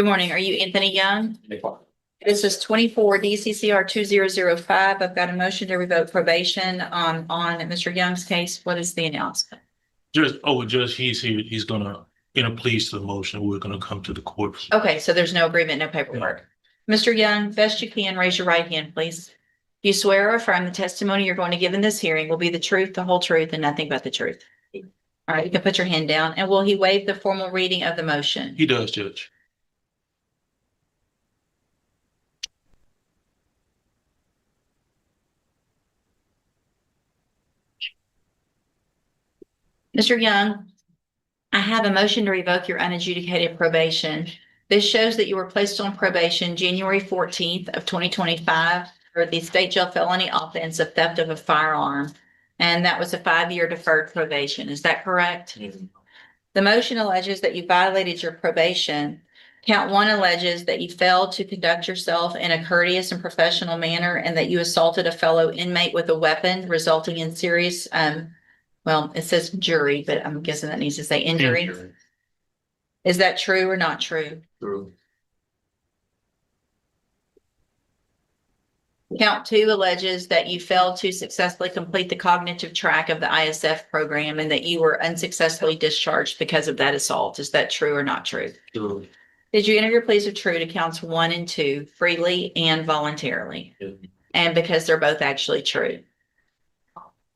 Good morning. Are you Anthony Young? This is 24 DCCR 2005. I've got a motion to revoke probation on Mr. Young's case. What is the announcement? Judge, he's gonna enter pleas to the motion. We're gonna come to the court. Okay, so there's no agreement, no paperwork. Mr. Young, best you can, raise your right hand, please. You swear or affirm the testimony you're going to give in this hearing will be the truth, the whole truth, and nothing but the truth. All right, you can put your hand down. And will he waive the formal reading of the motion? He does, Judge. Mr. Young, I have a motion to revoke your unadjudicated probation. This shows that you were placed on probation January 14th of 2025 for the state jail felony offense of theft of a firearm. And that was a 5-year deferred probation. Is that correct? Mm-hmm. The motion alleges that you violated your probation. Count 1 alleges that you failed to conduct yourself in a courteous and professional manner and that you assaulted a fellow inmate with a weapon, resulting in serious, well, it says jury, but I'm guessing that needs to say injury. Is that true or not true? True. Count 2 alleges that you failed to successfully complete the cognitive track of the ISF program and that you were unsuccessfully discharged because of that assault. Is that true or not true? True. Did you enter your pleas of true to counts 1 and 2 freely and voluntarily? Yeah. And because they're both actually true.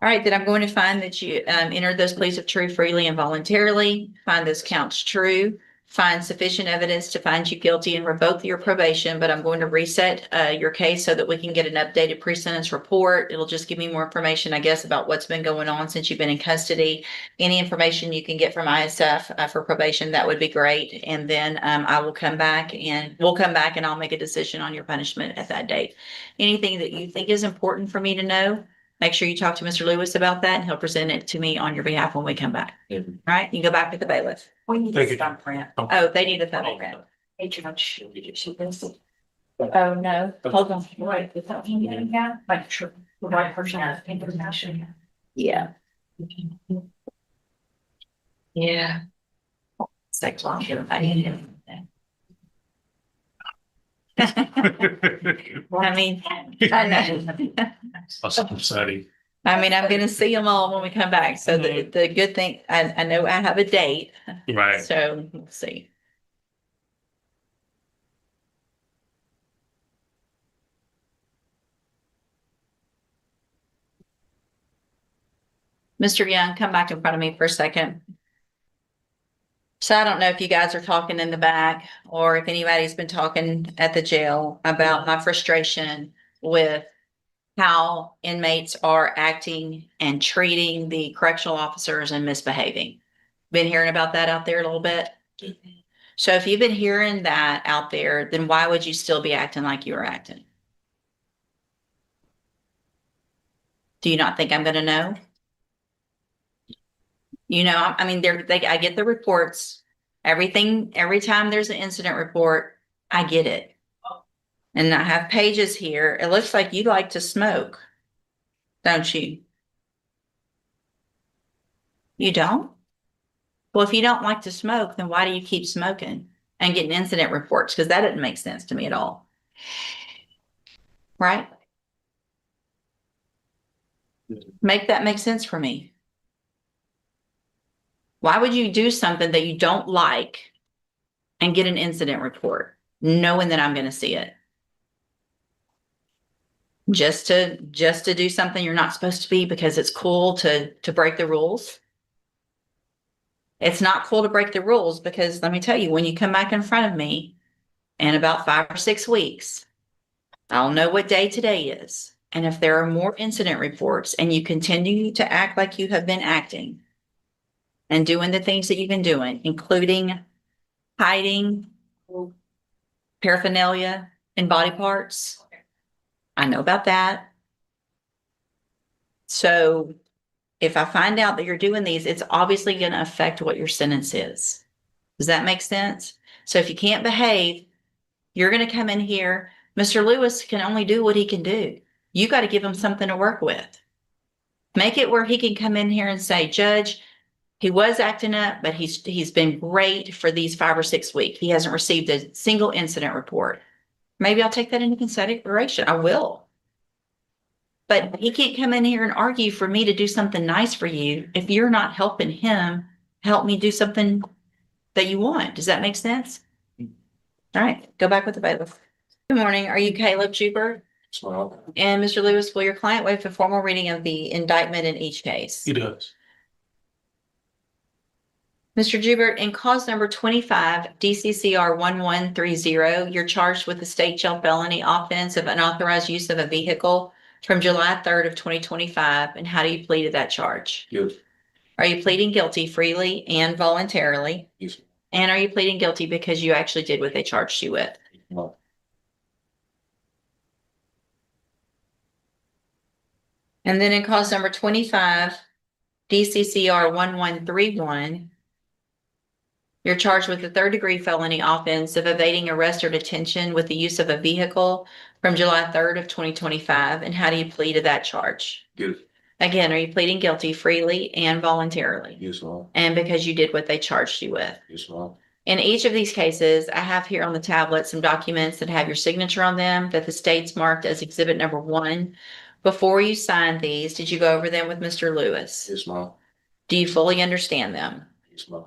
All right, then I'm going to find that you entered those pleas of true freely and voluntarily, find those counts true, find sufficient evidence to find you guilty and revoke your probation, but I'm going to reset your case so that we can get an updated pre-sentence report. It'll just give me more information, I guess, about what's been going on since you've been in custody. Any information you can get from ISF for probation, that would be great. And then I will come back and I'll make a decision on your punishment at that date. Anything that you think is important for me to know, make sure you talk to Mr. Lewis about that and he'll present it to me on your behalf when we come back. Yeah. All right, you can go back to the bailiff. We need Thank a you. thumbprint. Oh, they need a thumbprint. Hey, Judge, you see this? Oh, no, hold on. Right, the thumbprint, yeah, like, sure, the right person has information. Yeah. Yeah. It's like, well, I need it. I mean, I know. Awesome, Sadie. I mean, I'm gonna see them all when we come back. So the good thing, I know I have a date, Right. so we'll see. Mr. Young, come back in front of me for a second. So I don't know if you guys are talking in the back or if anybody's been talking at the jail about my frustration with how inmates are acting and treating the correctional officers and misbehaving. Been hearing about that out there a little bit? So if you've been hearing that out there, then why would you still be acting like you were acting? Do you not think I'm going to know? You know, I mean, I get the reports, every time there's an incident report, I get it. And I have pages here. It looks like you like to smoke, don't you? You don't? Well, if you don't like to smoke, then why do you keep smoking and getting incident reports? Because that doesn't make sense to me at all. Right? Make that make sense for me. Why would you do something that you don't like and get an incident report, knowing that I'm going to see it? Just to do something you're not supposed to be because it's cool to break the rules. It's not cool to break the rules because let me tell you, when you come back in front of me in about 5 or 6 weeks, I'll know what day today is. And if there are more incident reports and you continue to act like you have been acting and doing the things that you've been doing, including hiding paraphernalia and body parts, I know about that. So if I find out that you're doing these, it's obviously going to affect what your sentence is. Does that make sense? So if you can't behave, you're going to come in here. Mr. Lewis can only do what he can do. You got to give him something to work with. Make it where he can come in here and say, Judge, He was acting up, but he's been great for these 5 or 6 weeks. He hasn't received a single incident report. Maybe I'll take that into consideration. I will. But he can't come in here and argue for me to do something nice for you if you're not helping him help me do something that you want. Does that make sense? All right, go back with the bailiff. Good morning. Are you Caleb Juber? So And Mr. Lewis, will your client waive a formal reading of the indictment in each case? he does. Mr. Jubert, in cause number 25, DCCR 1130, you're charged with the state jail felony offense of unauthorized use of a vehicle from July 3rd of 2025. And how do you plead to that charge? Yes. Are you pleading guilty freely and voluntarily? Yes. And are you pleading guilty because you actually did what they charged you with? No. And then in cause number 25, DCCR 1131, you're charged with the 3rd-degree felony offense of evading arrest or detention with the use of a vehicle from July 3rd of 2025. And how do you plead to that charge? Yes. Again, are you pleading guilty freely and voluntarily? Yes, ma'am. And because you did what they charged you with? Yes, ma'am. In each of these cases, I have here on the tablet some documents that have your signature on them that the state's marked as exhibit number 1. Before you signed these, did you go over them with Mr. Lewis? Yes, ma'am. Do you fully understand them? Yes, ma'am.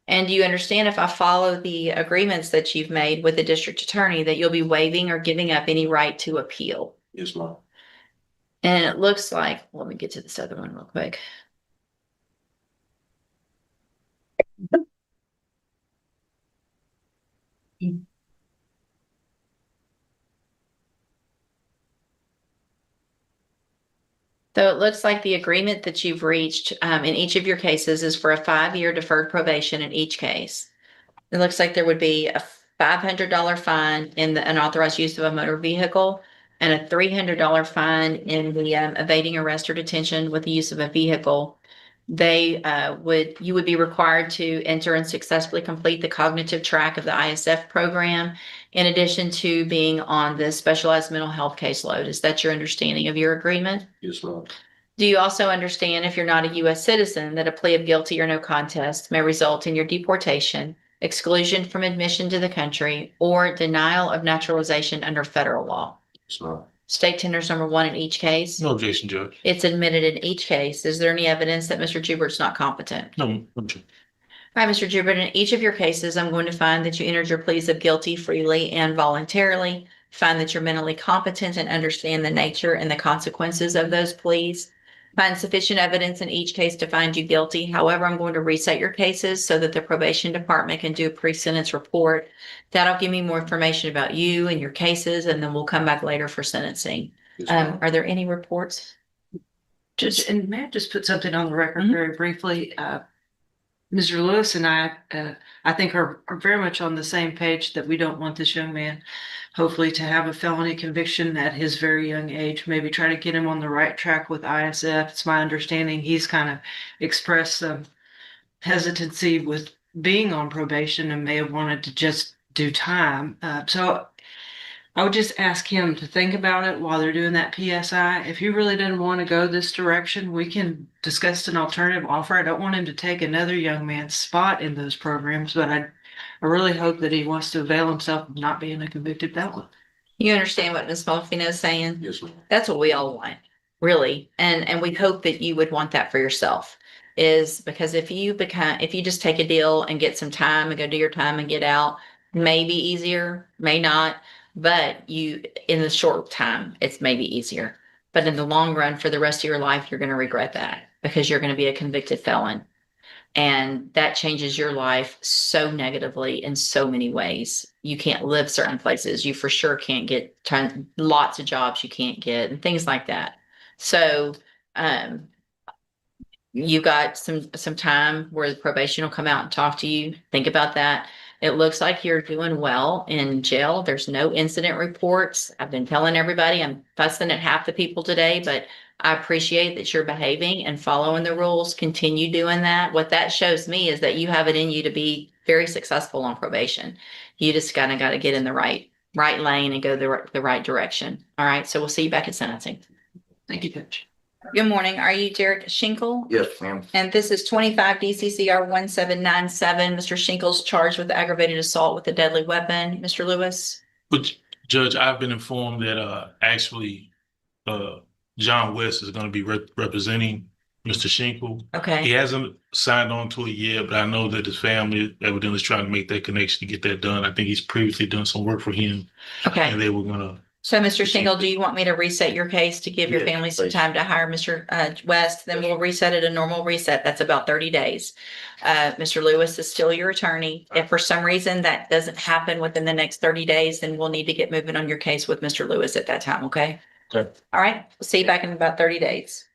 And do you understand if I follow the agreements that you've made with the district attorney that you'll be waiving or giving up any right to appeal? Yes, ma'am. And it looks like, let me get to this other one real quick. So it looks like the agreement that you've reached in each of your cases is for a 5-year deferred probation in each case. It looks like there would be a $500 fine in the unauthorized use of a motor vehicle and a $300 fine in the evading arrest or detention with the use of a vehicle. You would be required to enter and successfully complete the cognitive track of the ISF program, in addition to being on the specialized mental health caseload. Is that your understanding of your agreement? Yes, ma'am. Do you also understand, if you're not a U.S. citizen, that a plea of guilty or no contest may result in your deportation, exclusion from admission to the country, or denial of naturalization under federal law? Yes, ma'am. State tenders number 1 in each case. No objection, Judge. It's admitted in each case. Is there any evidence that Mr. Jubert's not competent? No objection. All right, Mr. Jubert, in each of your cases, I'm going to find that you entered your pleas of guilty freely and voluntarily, find that you're mentally competent and understand the nature and the consequences of those pleas, find sufficient evidence in each case to find you guilty. However, I'm going to reset your cases so that the probation department can do a pre-sentence report. That'll give me more information about you and your cases, and then we'll come back later for sentencing. Yes, ma'am. Are there any reports? Just, and may I just put something on the record Mhm. very briefly? Mr. Lewis and I think are very much on the same page that we don't want this young man hopefully to have a felony conviction at his very young age, maybe try to get him on the right track with ISF. It's my understanding he's kind of expressed some hesitancy with being on probation and may have wanted to just do time. So I would just ask him to think about it while they're doing that PSI. If he really didn't want to go this direction, we can discuss an alternative offer. I don't want him to take another young man's spot in those programs, but I really hope that he wants to avail himself of not being a convicted felon. You understand what Ms. Malfino is saying? Yes, ma'am. That's what we all want, really. And we hope that you would want that for yourself, is because if you just take a deal and get some time and go do your time and get out, may be easier, may not, but in the short time, it's maybe easier. But in the long run, for the rest of your life, you're going to regret that because you're going to be a convicted felon. And that changes your life so negatively in so many ways. You can't live certain places. You for sure can't get lots of jobs you can't get and things like that. So you got some time where the probation will come out and talk to you. Think about that. It looks like you're doing well in jail. There's no incident reports. I've been telling everybody, I'm fussing at half the people today, but I appreciate that you're behaving and following the rules. Continue doing that. What that shows me is that you have it in you to be very successful on probation. You just kind of got to get in the right lane and go the right direction. All right. So we'll see you back at sentencing. Thank you, Coach. Good morning. Are you Derek Shinkle? Yes, ma'am. And this is 25 DCCR 1797. Mr. Shinkle's charged with aggravated assault with a deadly weapon. Mr. Lewis? But Judge, I've been informed that actually John West is going to be representing Mr. Shinkle. He Okay, hasn't signed on to it yet, but I know that his family evidently is trying to make that connection to get that done. I think he's previously done some work for him, okay. and they were gonna. So, Mr. Shinkle, do you want me to reset your case to give your Yes, family some please. time to hire Mr. West? Then we'll reset it a normal reset. That's about 30 days. Mr. Lewis is still your attorney. If for some reason that doesn't happen within the next 30 days, then we'll need to get moving on your case with Mr. Lewis at that time, okay? Okay. All right, we'll see you back in about 30 days.